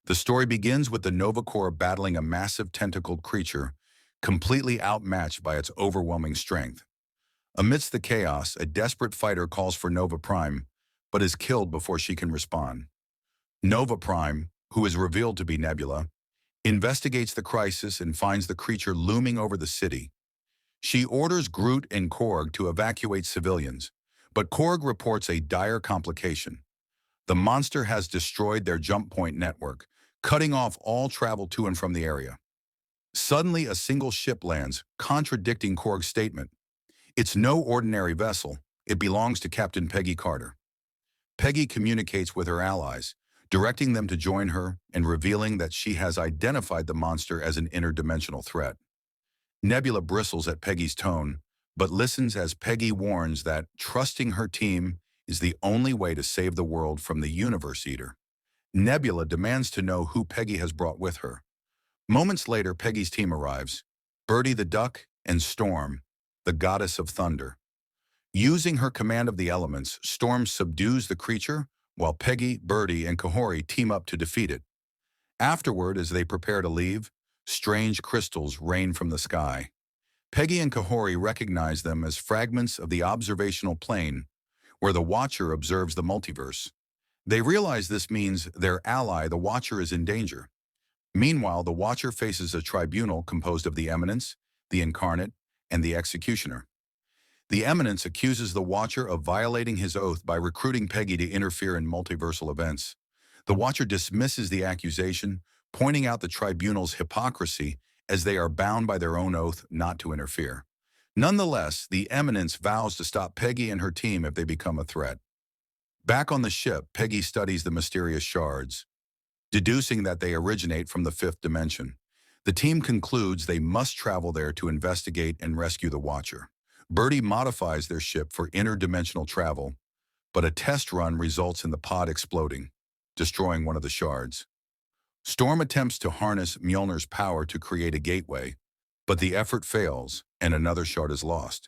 The story begins with the Nova Corps battling a massive tentacled creature, completely outmatched by its overwhelming strength. Amidst the chaos, a desperate fighter calls for Nova Prime, but is killed before she can respond. Nova Prime, who is revealed to be Nebula, investigates the crisis and finds the creature looming over the city. She orders Groot and Korg to evacuate civilians, but Korg reports a dire complication. The monster has destroyed their jump point network, cutting off all travel to and from the area. Suddenly, a single ship lands, contradicting Korg's statement. It's no ordinary vessel. It belongs to Captain Peggy Carter. Peggy communicates with her allies, directing them to join her and revealing that she has identified the monster as an interdimensional threat. Nebula bristles at Peggy's tone, but listens as Peggy warns that trusting her team is the only way to save the world from the Universe Eater. Nebula demands to know who Peggy has brought with her. Moments later, Peggy's team arrives, Birdie the Duck and Storm, the goddess of thunder. Using her command of the elements, Storm subdues the creature, while Peggy, Birdie, and Kahori team up to defeat it. Afterward, as they prepare to leave, strange crystals rain from the sky. Peggy and Kahori recognize them as fragments of the observational plane, where the Watcher observes the multiverse. They realize this means their ally, the Watcher, is in danger. Meanwhile, the Watcher faces a tribunal composed of the Eminence, the Incarnate, and the Executioner. The Eminence accuses the Watcher of violating his oath by recruiting Peggy to interfere in multiversal events. The Watcher dismisses the accusation, pointing out the tribunal's hypocrisy as they are bound by their own oath not to interfere. Nonetheless, the Eminence vows to stop Peggy and her team if they become a threat. Back on the ship, Peggy studies the mysterious shards, deducing that they originate from the fifth dimension. The team concludes they must travel there to investigate and rescue the Watcher. Birdie modifies their ship for interdimensional travel, but a test run results in the pod exploding, destroying one of the shards. Storm attempts to harness Mjolnir's power to create a gateway, but the effort fails and another shard is lost.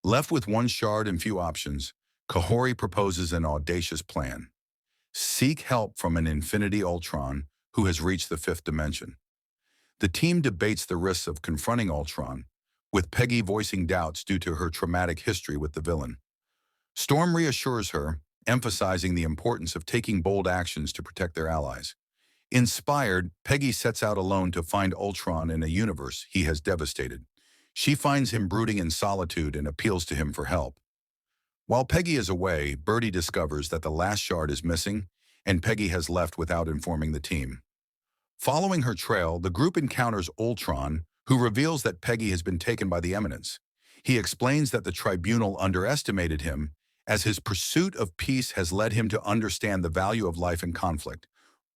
Left with one shard and few options, Kahori proposes an audacious plan. Seek help from an Infinity Ultron who has reached the fifth dimension. The team debates the risks of confronting Ultron, with Peggy voicing doubts due to her traumatic history with the villain. Storm reassures her, emphasizing the importance of taking bold actions to protect their allies. Inspired, Peggy sets out alone to find Ultron in a universe he has devastated. She finds him brooding in solitude and appeals to him for help. While Peggy is away, Birdie discovers that the last shard is missing, and Peggy has left without informing the team. Following her trail, the group encounters Ultron, who reveals that Peggy has been taken by the Eminence. He explains that the tribunal underestimated him, as his pursuit of peace has led him to understand the value of life in conflict.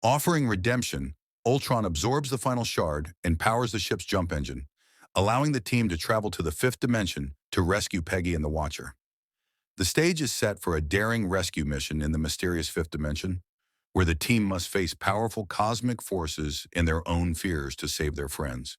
Offering redemption, Ultron absorbs the final shard and powers the ship's jump engine, allowing the team to travel to the fifth dimension to rescue Peggy and the Watcher. The stage is set for a daring rescue mission in the mysterious fifth dimension, where the team must face powerful cosmic forces and their own fears to save their friends.